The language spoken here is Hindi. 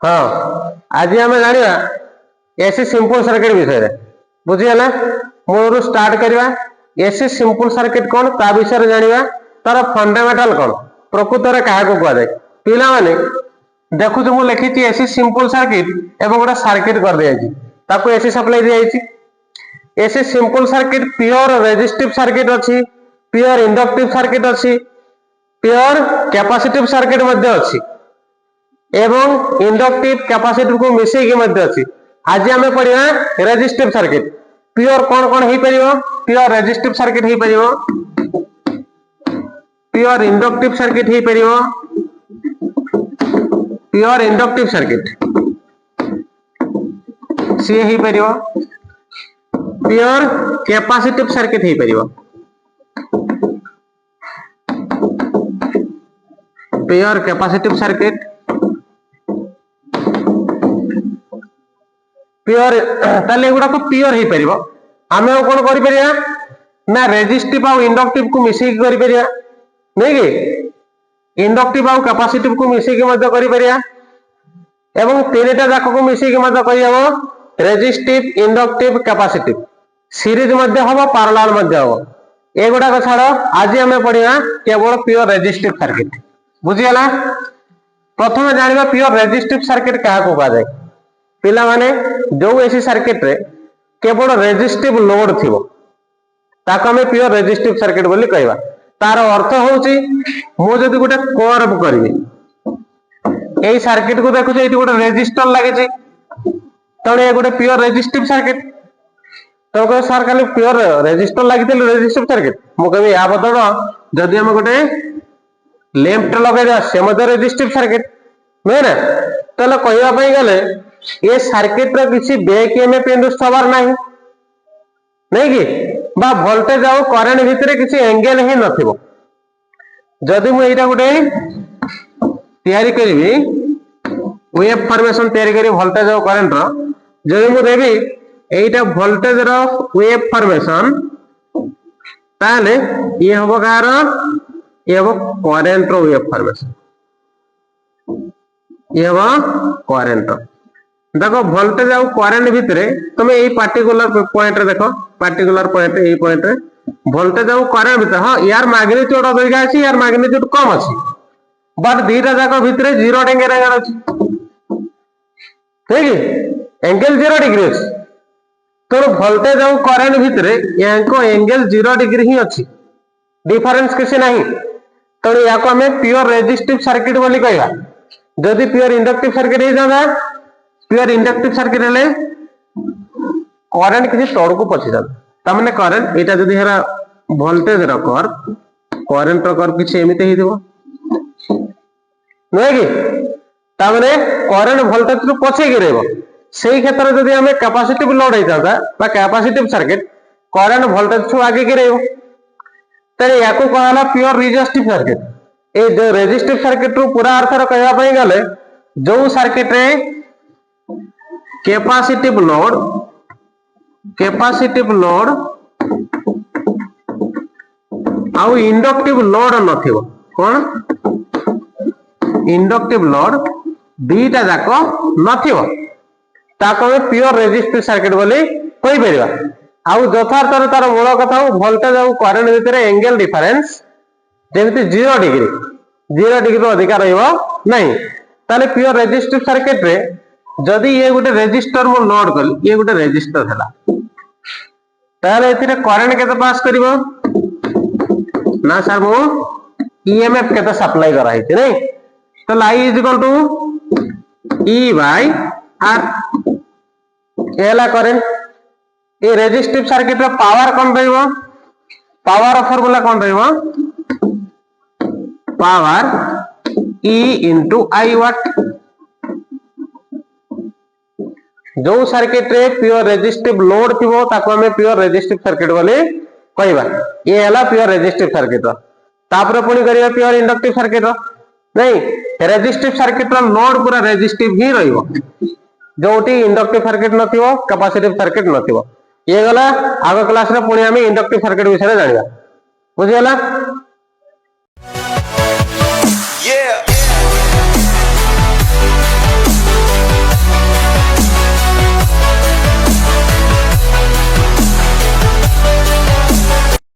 हाँ आज आम जाना एसी सिंपल सर्किट विषय बुझीगला मूल स्टार्ट करवा एसी सिंपल सर्किट कौन ता विषय जाना तार फंडामेंटाल कौन प्रकृत में क्या कहुए पिला माने देखु मुझे लिखी एसी सिंपल सर्किट एवं गोटे सर्किट कर दिया एसी सप्लाई दी AC simple circuit pure resistive circuit अच्छी प्योर इंडक्टिव सर्किट अच्छी प्योर कैपेसिटिव सर्किट अच्छी एवं इंडक्टिव कैपेसिटिव को मिसेकी अच्छी आज आम पढ़ा रेजिस्टिव सर्किट प्योर कौन कौन हो पार प्योर रेजिस्टिव सर्किट हो पार प्योर इंडक्टिव सर्किट हो पार प्योर इंडक्टिव सर्किट सी हो पार प्योर कैपेसिटिव सर्किट हो पार प्योर कैपेसिटिव सर्किट प्योर ताले गुडा को प्योर हो पार आम कौन कर ना रेजिस्टिव आउ इंडक्टिव को मिसेकी कर पार नहीं कि इंडक्टिव आउ कैपेसिटिव को मिसेकी कर पार एवं तीन टा जाक को मिसेकी कर रेजिस्टिव इंडक्टिव कैपेसिटिव सीरीज हम पैरेलल हम एगुड़ाक छाड़ आज आम पढ़ा केवल प्योर रेजिस्टिव सर्किट बुझीगला प्रथम जाना प्योर रेजिस्टिव सर्किट क्या कहुए पिला माने जो एसी सर्किट रे केवल रेजिस्टिव लोड थिबो ताको हमें प्योर रेजिस्टिव सर्किट बोली कहबा तार अर्थ होउची मो जदी गोटे कर्व करबी एई सर्किट को देखु एठी गोटे रेजिस्टर लागे छी तणे गोटे प्योर रेजिस्टिव सर्किट तो कह सर खाली प्योर रेजिस्टर लागिथिल रेजिस्टिव सर्किट मो कहबी या बदल जदी हम गोटे लैंप लगे दे से मते रेजिस्टिव सर्किट नै ना तले कहबा पई गले ये सर्किट रो किसी बैक ईएमएफ इंड्यूस हबार नाही नहीं कि बा वोल्टेज आउ करंट भितरे किसी एंगल ही नथिबो जदी मु एटा गोटे तयारी करबी वेव फॉर्मेशन तयारी करी वोल्टेज आउ करंट रो जदी मु देबी एटा वोल्टेज रो वेव फॉर्मेशन ताले ये हबो कार ये हबो करंट रो वेव फॉर्मेशन ये हबो करंट देखो वोल्टेज आउ करंट भितरे तुम यही पार्टिकुलर पॉइंट रे देखो पार्टिकुलर पॉइंट यही पॉइंट रे वोल्टेज आउ करंट भितर हां यार मैग्नीट्यूड अधिका अछि यार मैग्नीट्यूड कम अछि बट दीटा जाको भितरे 0 डिग्री एंगल अछि ठीक है एंगल 0 डिग्री अछि तो वोल्टेज आउ करंट भितरे यांको एंगल 0 डिग्री ही अछि डिफरेंस किसी नहीं तो याको हमें प्योर रेजिस्टिव सर्किट बोली कहबा जदी प्योर इंडक्टिव सर्किट हे जाबा प्योर इंडक्टिव सर्किट हेले करंट किसी तोड़ को पछी जाता तमने करंट एटा जदी हेरा वोल्टेज रो कर करंट रो कर किसी एमिते ही देबो नै कि तमने करंट वोल्टेज रो पछे गिरेबो सेही क्षेत्र जदी हमें कैपेसिटिव लोड हे जाता बा कैपेसिटिव सर्किट करंट वोल्टेज छो आगे गिरेबो तने याको कहला प्योर रेजिस्टिव सर्किट ए जो रेजिस्टिव सर्किट रो पूरा अर्थ रो कहबा पई गले जो सर्किट रे कैपेसिटिव लोड आउ इंडक्टिव लोड नथिबो कोन इंडक्टिव लोड दीटा जाक नथिबो ताको प्योर रेजिस्टिव सर्किट बोली कहि परिबा आउ यथार्थ तार मूल कथा वोल्टेज आउ करंट भितर एंगल डिफरेंस जेमिति 0 डिग्री रो अधिकार रहइबो नहीं ताले प्योर रेजिस्टिव सर्किट रे जदि ये गोटे रेजिस्टर मो लोड कल ये गोटे रेजिस्टर हला ताले एथिरे करंट केते पास करिवो ना सर मो ईएमएफ केते सप्लाई करा हिते नै तो I is equal to E by R एला करंट ये रेजिस्टिव सर्किट रो पावर कोन रहइबो पावर फार्मूला कोन रहइबो power E into I watt जो सर्किट रे प्योर रेजिस्टिव लोड थिबो ताको हमें प्योर रेजिस्टिव सर्किट बोली कहबा ये हला प्योर रेजिस्टिव सर्किट तापर पुनी करिया प्योर इंडक्टिव सर्किट नहीं रेजिस्टिव सर्किट रो लोड पूरा रेजिस्टिव ही रहइबो जोटी इंडक्टिव सर्किट नथिबो कैपेसिटिव सर्किट नथिबो ये गला आगो क्लास रे पुनी हम इंडक्टिव सर्किट विषय रे जानिबा बुझियला।